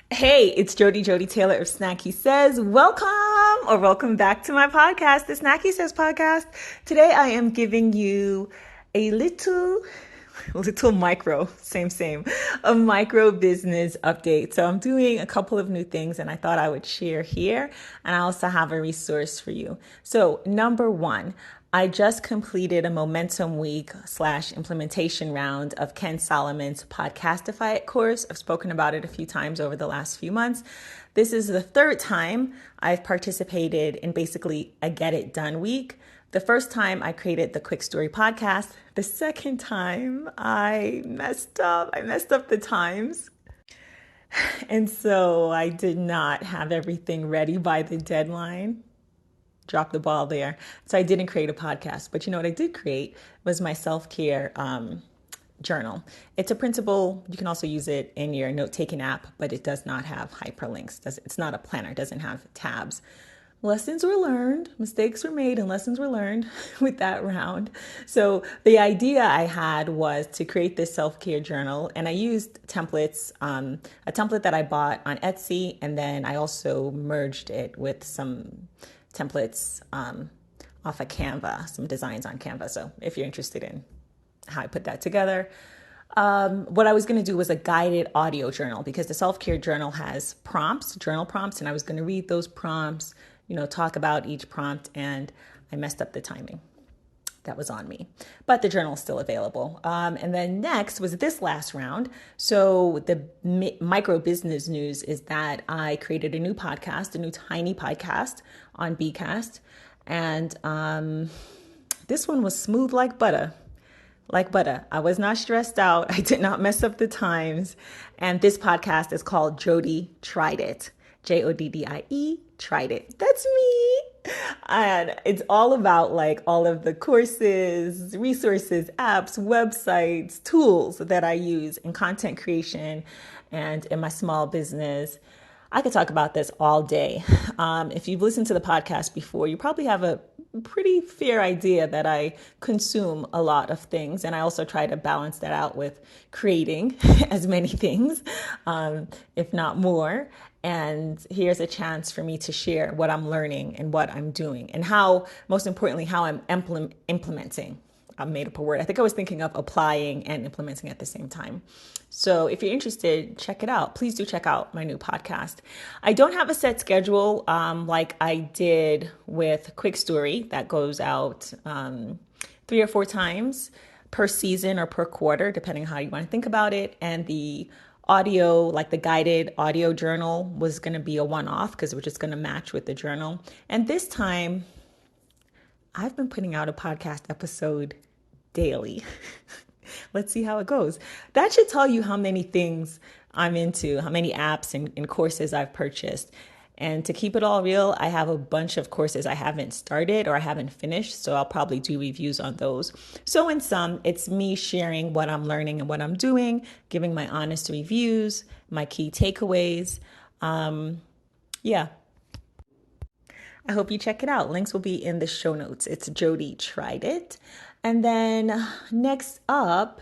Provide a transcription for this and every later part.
Hey, it's Jody Taylor of Snacky Says. Welcome back to my podcast, the Snacky Says podcast. Today I am giving you a little micro, a micro business update. So I'm doing a couple of new things and I thought I would share here. And I also have a resource for you. So number one, I just completed a momentum week / implementation round of Ken Solomon's Podcastify It course. I've spoken about it a few times over the last few months. This is the third time I've participated in basically a get it done week. The first time I created the Quick Story podcast. The second time I messed up. I messed up the times. And so I did not have everything ready by the deadline. Dropped the ball there. So I didn't create a podcast. But you know what I did create was my self-care journal. It's a printable. You can also use it in your note-taking app, but it does not have hyperlinks. It's not a planner. It doesn't have tabs. Lessons were learned, mistakes were made, and lessons were learned with that round. So the idea I had was to create this self-care journal, and I used templates, a template that I bought on Etsy, and then I also merged it with some templates off of Canva, some designs on Canva. So if you're interested in how I put that together, what I was going to do was a guided audio journal because the self-care journal has journal prompts, and I was going to read those prompts, talk about each prompt, and I messed up the timing. That was on me. But the journal is still available. And then next was this last round. So the micro business news is that I created a new podcast, a new tiny podcast on Bcast. And this one was smooth like butter. Like butter. I was not stressed out. I did not mess up the times. And this podcast is called Jody Tried It. Joddie, tried it. That's me. And it's all about like all of the courses, resources, apps, websites, tools that I use in content creation and in my small business. I could talk about this all day. If you've listened to the podcast before, you probably have a pretty fair idea that I consume a lot of things. And I also try to balance that out with creating as many things, if not more. And here's a chance for me to share what I'm learning and what I'm doing and how, most importantly, how I'm implementing. I made up a word. I think I was thinking of applying and implementing at the same time. So if you're interested, check it out. Please do check out my new podcast. I don't have a set schedule like I did with Quick Story that goes out 3 or 4 times per season or per quarter, depending on how you want to think about it. And the audio, like the guided audio journal, was going to be a one-off because we're just going to match with the journal. And this time, I've been putting out a podcast episode daily. Let's see how it goes. That should tell you how many things I'm into, how many apps and courses I've purchased. And to keep it all real, I have a bunch of courses I haven't started or I haven't finished, so I'll probably do reviews on those. So in sum, it's me sharing what I'm learning and what I'm doing, giving my honest reviews, my key takeaways. Yeah. I hope you check it out. Links will be in the show notes. It's Jody Tried It. And then next up,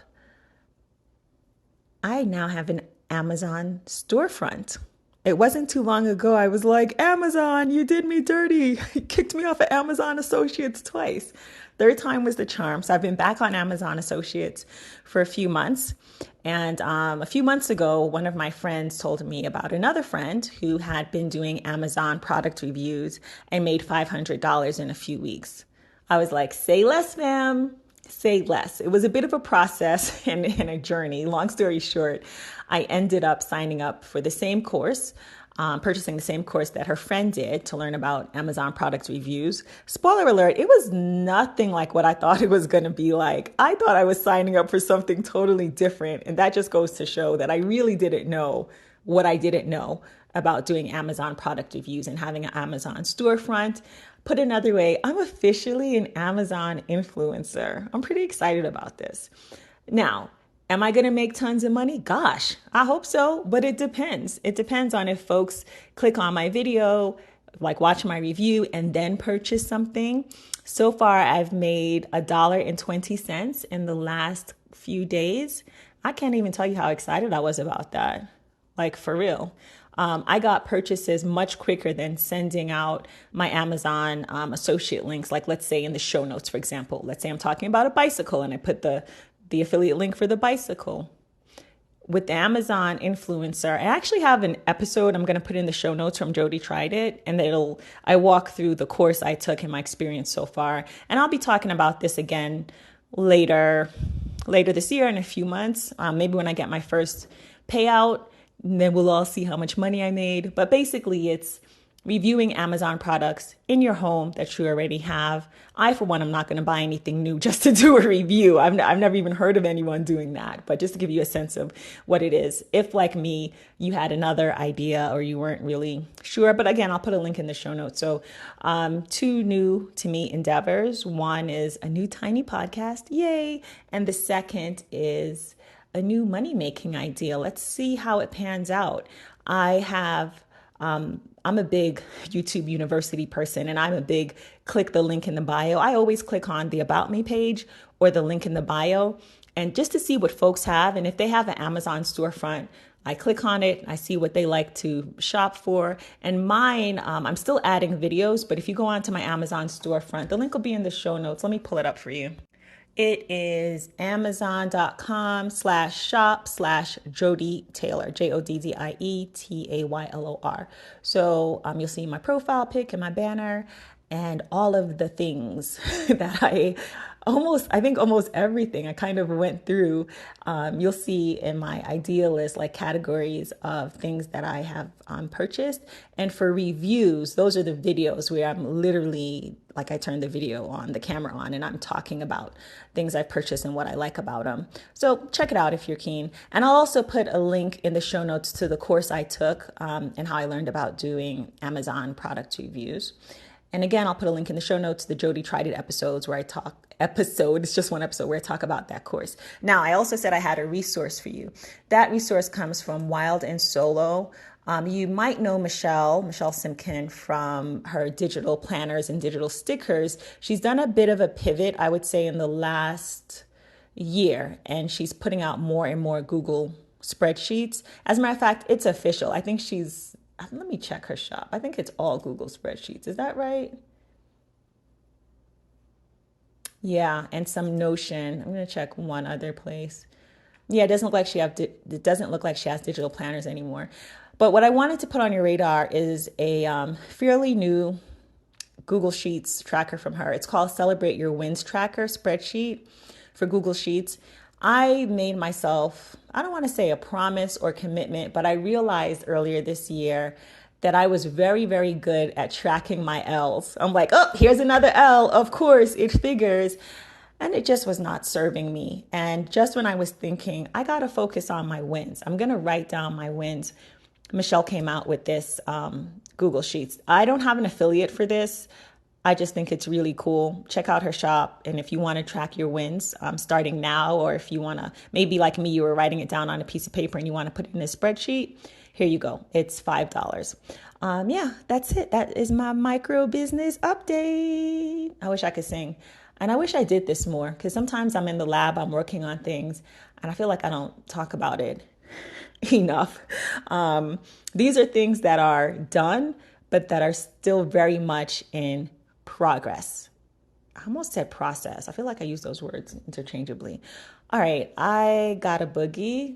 I now have an Amazon storefront. It wasn't too long ago I was like, Amazon, you did me dirty. You kicked me off of Amazon Associates twice. Third time was the charm. So I've been back on Amazon Associates for a few months. And a few months ago, one of my friends told me about another friend who had been doing Amazon product reviews and made $500 in a few weeks. I was like, say less, ma'am. Say less. It was a bit of a process and a journey. Long story short, I ended up signing up for the same course, purchasing the same course that her friend did to learn about Amazon product reviews. Spoiler alert, it was nothing like what I thought it was going to be like. I thought I was signing up for something totally different. And that just goes to show that I really didn't know what I didn't know about doing Amazon product reviews and having an Amazon storefront. Put another way, I'm officially an Amazon influencer. I'm pretty excited about this. Now, am I going to make tons of money? Gosh, I hope so, but it depends. It depends on if folks click on my video, like watch my review and then purchase something. So far, I've made $1.20 in the last few days. I can't even tell you how excited I was about that. like for real. I got purchases much quicker than sending out my Amazon associate links. Like let's say in the show notes, for example, let's say I'm talking about a bicycle and I put the affiliate link for the bicycle. With the Amazon influencer, I actually have an episode I'm going to put in the show notes from Jody Tried It, and I walk through the course I took and my experience so far. And I'll be talking about this again later this year in a few months, maybe when I get my first payout, and then we'll all see how much money I made. But basically it's reviewing Amazon products in your home that you already have. I, for one, am not going to buy anything new just to do a review. I've never even heard of anyone doing that, but just to give you a sense of what it is. If, like me, you had another idea or you weren't really sure, but again, I'll put a link in the show notes. So 2 new to me endeavors. One is a new tiny podcast, yay. And the second is a new money-making idea. Let's see how it pans out. I'm a big YouTube University person, and I'm a big click the link in the bio. I always click on the About Me page or the link in the bio, and just to see what folks have. And if they have an Amazon storefront, I click on it, I see what they like to shop for. And mine, I'm still adding videos, but if you go onto my Amazon storefront, the link will be in the show notes. Let me pull it up for you. It is amazon.com/shop/Jody Taylor, JODDIETAYLOR. So you'll see my profile pic and my banner and all of the things that I think almost everything I kind of went through. You'll see in my idea list, like categories of things that I have purchased. And for reviews, those are the videos where I'm literally, like I turn the camera on, and I'm talking about things I purchased and what I like about them. So check it out if you're keen. And I'll also put a link in the show notes to the course I took and how I learned about doing Amazon product reviews. And again, I'll put a link in the show notes to the Jody Tried It episodes where it's just one episode where I talk about that course. Now, I also said I had a resource for you. That resource comes from Wild and Solo. You might know Michelle Simpkin from her digital planners and digital stickers. She's done a bit of a pivot, I would say, in the last year, and she's putting out more and more Google spreadsheets. As a matter of fact, it's official. I think let me check her shop. I think it's all Google spreadsheets. Is that right? Yeah, and some Notion. I'm going to check one other place. Yeah, it doesn't look like she has digital planners anymore. But what I wanted to put on your radar is a fairly new Google Sheets tracker from her. It's called Celebrate Your Wins Tracker spreadsheet for Google Sheets. I made myself, I don't want to say a promise or commitment, but I realized earlier this year that I was very, very good at tracking my L's. I'm like, oh, here's another L. Of course, it figures. And it just was not serving me. And just when I was thinking, I got to focus on my wins. I'm going to write down my wins. Michelle came out with this Google Sheets. I don't have an affiliate for this. I just think it's really cool. Check out her shop. And if you want to track your wins starting now, or if you want to, maybe like me, you were writing it down on a piece of paper and you want to put it in a spreadsheet, here you go. It's $5. Yeah, that's it. That is my micro business update. I wish I could sing. And I wish I did this more, because sometimes I'm in the lab, I'm working on things, and I feel like I don't talk about it enough. These are things that are done, but that are still very much in progress. I almost said process. I feel like I use those words interchangeably. All right, I got a boogie.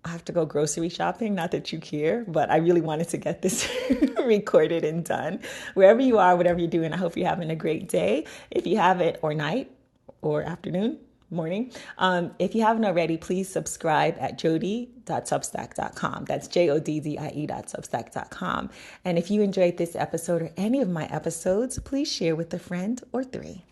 I have to go grocery shopping. Not that you care, but I really wanted to get this recorded and done. Wherever you are, whatever you're doing, I hope you're having a great day. If you have it, or night, or afternoon, morning. If you haven't already, please subscribe at jody.substack.com. That's JODDIE.substack.com. And if you enjoyed this episode or any of my episodes, please share with a friend or 3.